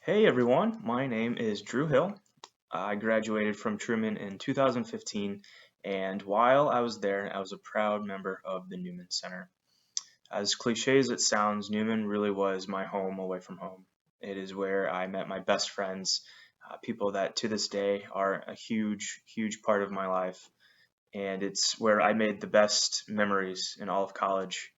Hey everyone, my name is Drew Hill. I graduated from Truman in 2015, and while I was there, I was a proud member of the Newman Center. As cliche as it sounds, Newman really was my home away from home. It is where I met my best friends, people that to this day are a huge part of my life, and it's where I made the best memories in all of college.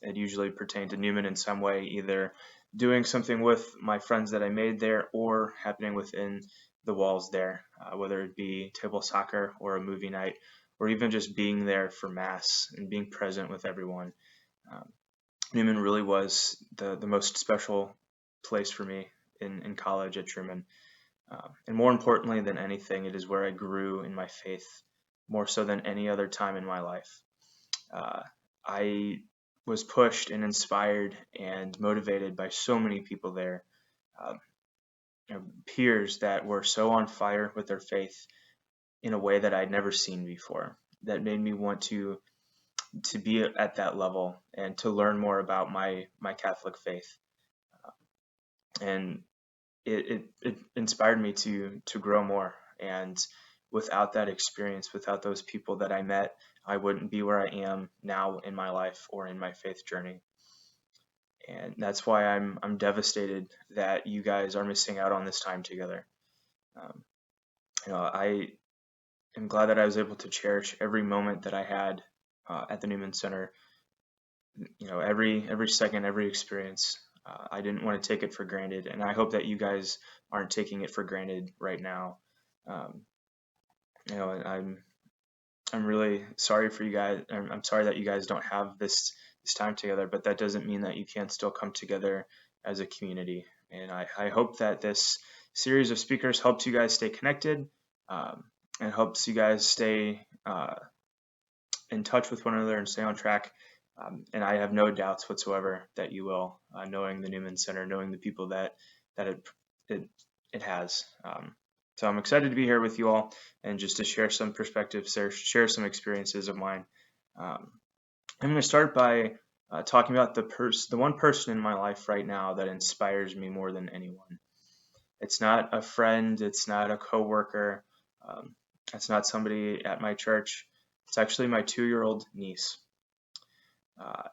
It usually pertained to Newman in some way, either doing something with my friends that I made there or happening within the walls there, whether it be table soccer or a movie night, or even just being there for mass and being present with everyone. Um, Newman really was the most special place for me in college at Truman. And more importantly than anything, it is where I grew in my faith more so than any other time in my life. Uh, I was pushed and inspired and motivated by so many people there, uh, peers that were so on fire with their faith in a way that I'd never seen before. That made me want to be at that level and to learn more about my Catholic faith. And it inspired me to grow more. And without that experience, without those people that I met, I wouldn't be where I am now in my life or in my faith journey. And that's why I'm devastated that you guys are missing out on this time together. Um, I am glad that I was able to cherish every moment that I had at the Newman Center. Every second, every experience. I didn't want to take it for granted, and I hope that you guys aren't taking it for granted right now. Um, I'm really sorry for you guys. I'm sorry that you guys don't have this time together, but that doesn't mean that you can't still come together as a community. And I hope that this series of speakers helps you guys stay connected, um, and helps you guys stay in touch with one another and stay on track. And I have no doubts whatsoever that you will, knowing the Newman Center, knowing the people that it, it has. So I'm excited to be here with you all and just to share some perspectives, share some experiences of mine. Um, I'm going to start by talking about the one person in my life right now that inspires me more than anyone. It's not a friend, it's not a coworker, um, it's not somebody at my church. It's actually my 2-year-old niece. Uh,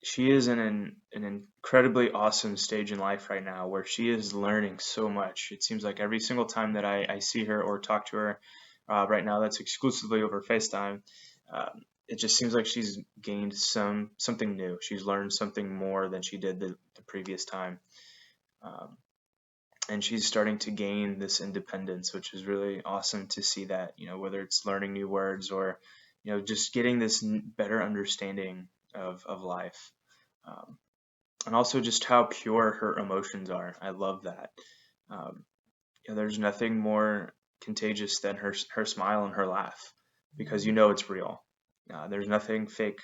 she is in an incredibly awesome stage in life right now where she is learning so much. It seems like every single time that I see her or talk to her, right now that's exclusively over FaceTime. It just seems like she's gained something new. She's learned something more than she did the previous time. Um, and she's starting to gain this independence, which is really awesome to see that, whether it's learning new words or, just getting this better understanding of life. Um, and also just how pure her emotions are. I love that. Um, there's nothing more contagious than her smile and her laugh because it's real. There's nothing fake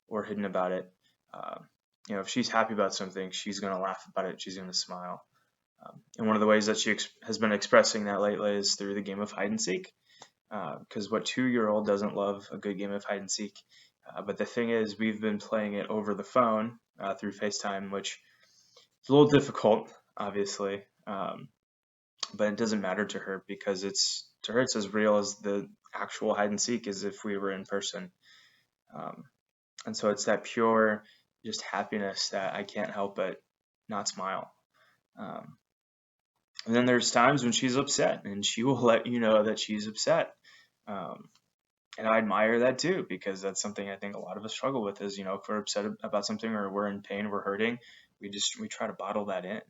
or hidden about it. Uh, if she's happy about something, she's gonna laugh about it. She's gonna smile. And one of the ways that she has been expressing that lately is through the game of hide and seek. Because what 2-year-old doesn't love a good game of hide and seek? But the thing is, we've been playing it over the phone through FaceTime, which is a little difficult, obviously. But it doesn't matter to her because to her it's as real as the actual hide and seek as if we were in person. Um, and so it's that pure just happiness that I can't help but not smile. Um, and then there's times when she's upset and she will let you know that she's upset. Um, and I admire that too because that's something I think a lot of us struggle with is, if we're upset about something or we're in pain, we're hurting, we try to bottle that in.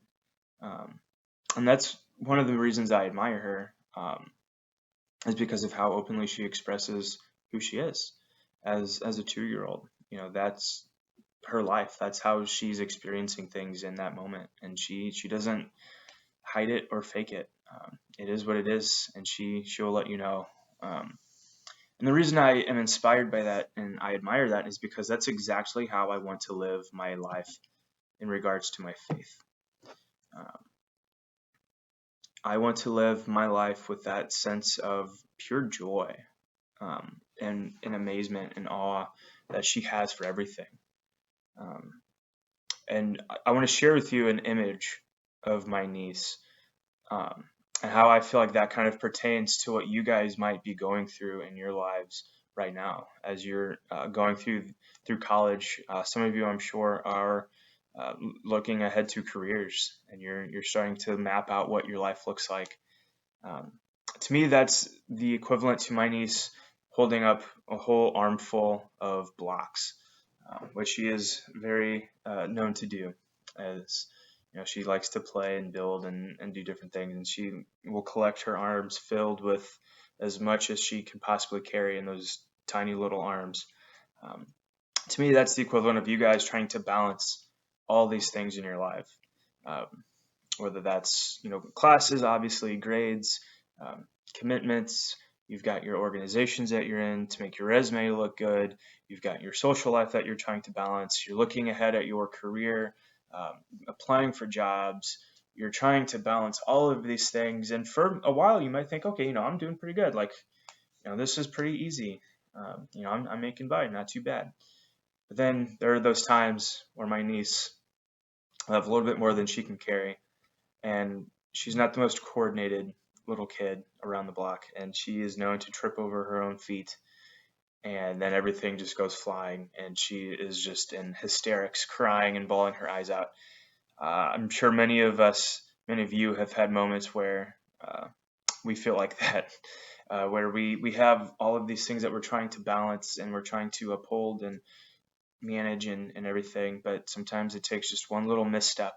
Um, and that's one of the reasons I admire her, is because of how openly she expresses who she is as a 2-year-old. That's her life. That's how she's experiencing things in that moment, and she doesn't hide it or fake it. It is what it is, and she'll let you know. And the reason I am inspired by that and I admire that is because that's exactly how I want to live my life in regards to my faith. Um, I want to live my life with that sense of pure joy, and amazement and awe that she has for everything. Um, and I want to share with you an image of my niece, um, and how I feel like that kind of pertains to what you guys might be going through in your lives right now as you're going through college. Some of you, I'm sure, are looking ahead to careers, and you're starting to map out what your life looks like. Um, to me, that's the equivalent to my niece holding up a whole armful of blocks, which she is very known to do. As she likes to play and build and do different things, and she will collect her arms filled with as much as she can possibly carry in those tiny little arms. Um, to me, that's the equivalent of you guys trying to balance all these things in your life. Um, whether that's classes, obviously grades, um, commitments. You've got your organizations that you're in to make your resume look good. You've got your social life that you're trying to balance. You're looking ahead at your career, applying for jobs. You're trying to balance all of these things. And for a while, you might think, okay, I'm doing pretty good. Like, this is pretty easy. I'm making by, not too bad. But then there are those times where my niece will have a little bit more than she can carry, and she's not the most coordinated little kid around the block, and she is known to trip over her own feet, and then everything just goes flying, and she is just in hysterics, crying and bawling her eyes out. I'm sure many of you have had moments where we feel like that, where we have all of these things that we're trying to balance and we're trying to uphold and manage and everything, but sometimes it takes just one little misstep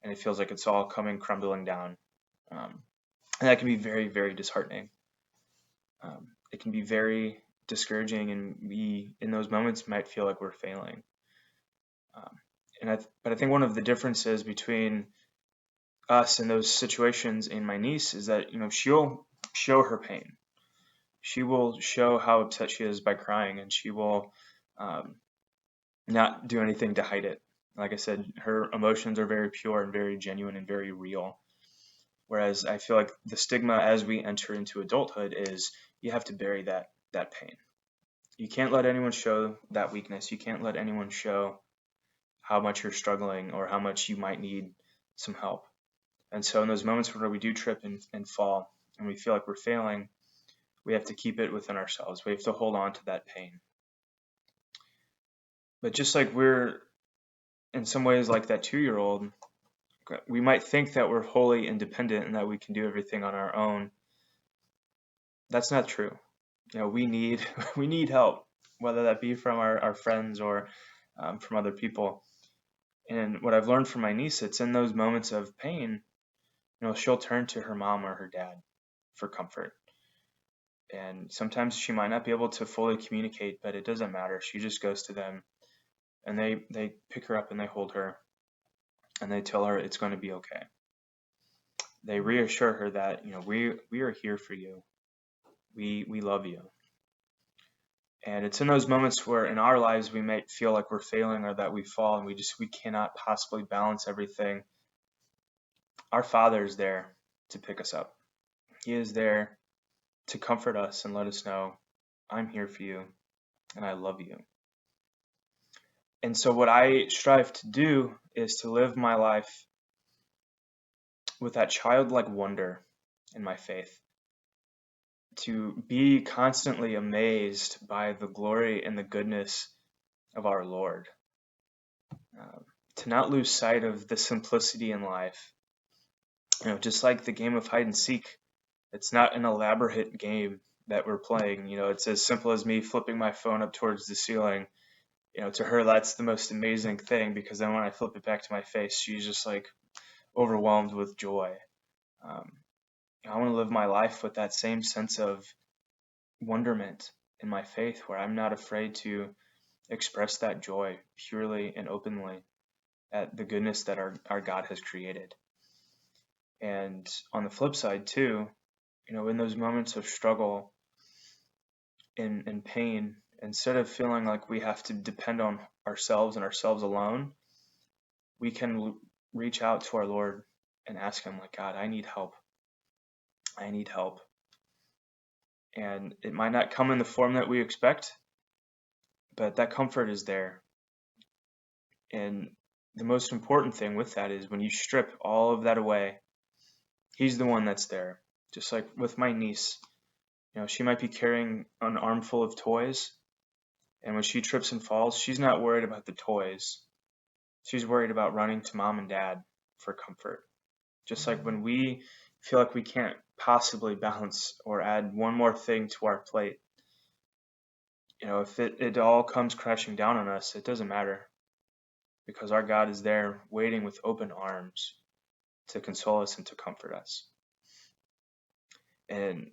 and it feels like it's all coming crumbling down. And that can be very, very disheartening. It can be very discouraging, and we, in those moments, might feel like we're failing. But I think one of the differences between us and those situations in my niece is that she'll show her pain. She will show how upset she is by crying, and she will not do anything to hide it. Like I said, her emotions are very pure and very genuine and very real. Whereas I feel like the stigma as we enter into adulthood is you have to bury that pain. You can't let anyone show that weakness. You can't let anyone show how much you're struggling or how much you might need some help. And so in those moments where we do trip and fall and we feel like we're failing, we have to keep it within ourselves. We have to hold on to that pain. But just like we're in some ways like that 2-year-old, we might think that we're wholly independent and that we can do everything on our own. That's not true. We need help, whether that be from our friends or from other people. And what I've learned from my niece, it's in those moments of pain, she'll turn to her mom or her dad for comfort. And sometimes she might not be able to fully communicate, but it doesn't matter. She just goes to them, and they pick her up and they hold her, and they tell her it's going to be okay. They reassure her that we are here for you. We love you. And it's in those moments where in our lives we might feel like we're failing or that we fall and we cannot possibly balance everything. Our Father is there to pick us up. He is there to comfort us and let us know, I'm here for you and I love you. And so what I strive to do is to live my life with that childlike wonder in my faith, to be constantly amazed by the glory and the goodness of our Lord, to not lose sight of the simplicity in life. Just like the game of hide and seek, it's not an elaborate game that we're playing. It's as simple as me flipping my phone up towards the ceiling. To her, that's the most amazing thing, because then when I flip it back to my face, she's just like overwhelmed with joy. I want to live my life with that same sense of wonderment in my faith, where I'm not afraid to express that joy purely and openly at the goodness that our God has created. And on the flip side too, in those moments of struggle and pain, instead of feeling like we have to depend on ourselves and ourselves alone, we can reach out to our Lord and ask him, like, God, I need help. I need help. And it might not come in the form that we expect, but that comfort is there. And the most important thing with that is when you strip all of that away, he's the one that's there. Just like with my niece, she might be carrying an armful of toys, and when she trips and falls, she's not worried about the toys. She's worried about running to mom and dad for comfort. Just like when we feel like we can't possibly balance or add one more thing to our plate, if it all comes crashing down on us, it doesn't matter, because our God is there waiting with open arms to console us and to comfort us. And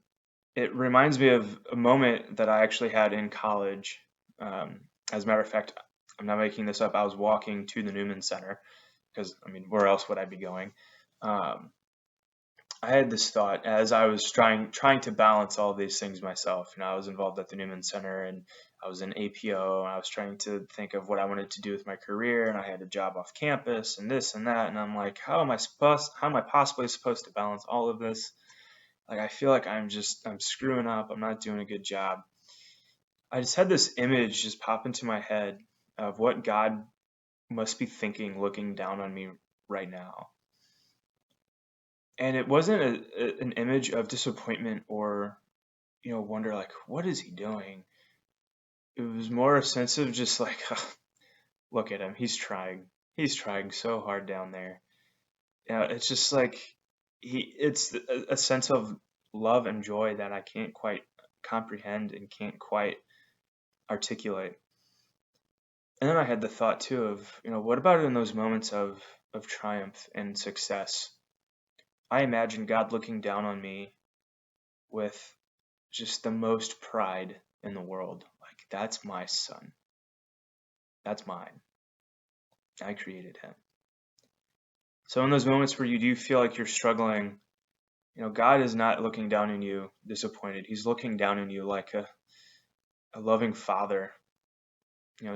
it reminds me of a moment that I actually had in college. As a matter of fact, I'm not making this up. I was walking to the Newman Center because, where else would I be going? I had this thought as I was trying to balance all these things myself. I was involved at the Newman Center, and I was in APO, and I was trying to think of what I wanted to do with my career, and I had a job off campus and this and that, and I'm like, how am I possibly supposed to balance all of this? Like, I feel like I'm screwing up. I'm not doing a good job. I just had this image just pop into my head of what God must be thinking looking down on me right now. And it wasn't an image of disappointment or, wonder, like, what is he doing? It was more a sense of just like, look at him. He's trying. He's trying so hard down there. It's just like, it's a sense of love and joy that I can't quite comprehend and can't quite articulate. And then I had the thought too of, what about in those moments of triumph and success? I imagine God looking down on me with just the most pride in the world. Like, that's my son. That's mine. I created him. So in those moments where you do feel like you're struggling, God is not looking down on you disappointed. He's looking down on you like a loving father.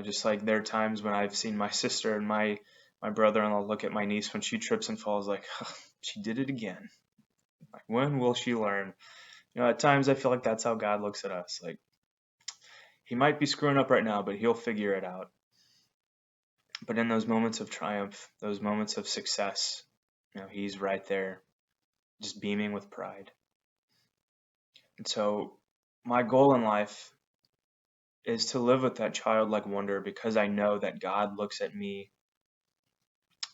Just like there are times when I've seen my sister and my brother-in-law look at my niece when she trips and falls like, she did it again. Like, when will she learn? At times I feel like that's how God looks at us. Like, he might be screwing up right now, but he'll figure it out. But in those moments of triumph, those moments of success, he's right there, just beaming with pride. And so my goal in life is to live with that childlike wonder, because I know that God looks at me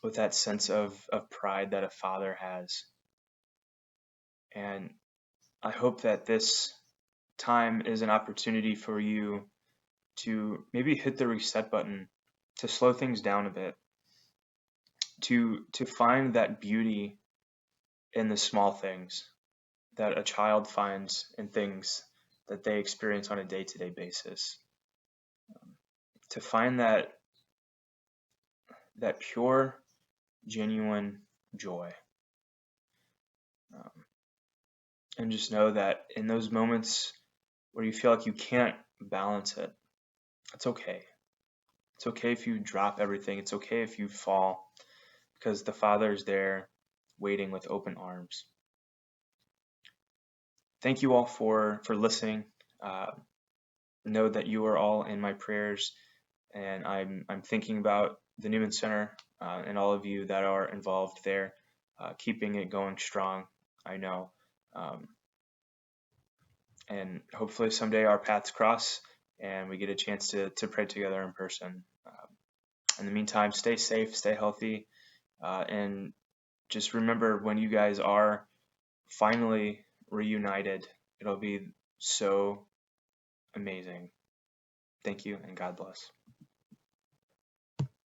with that sense of pride that a father has. And I hope that this time is an opportunity for you to maybe hit the reset button, to slow things down a bit, to find that beauty in the small things that a child finds in things that they experience on a day-to-day basis. To find that pure, genuine joy. And just know that in those moments where you feel like you can't balance it, it's okay. It's okay if you drop everything. It's okay if you fall, because the Father is there waiting with open arms. Thank you all for listening. Know that you are all in my prayers, and I'm thinking about the Newman Center and all of you that are involved there, keeping it going strong. I know, and hopefully someday our paths cross and we get a chance to pray together in person. In the meantime, stay safe, stay healthy, and just remember, when you guys are finally reunited, it'll be so amazing. Thank you, and God bless.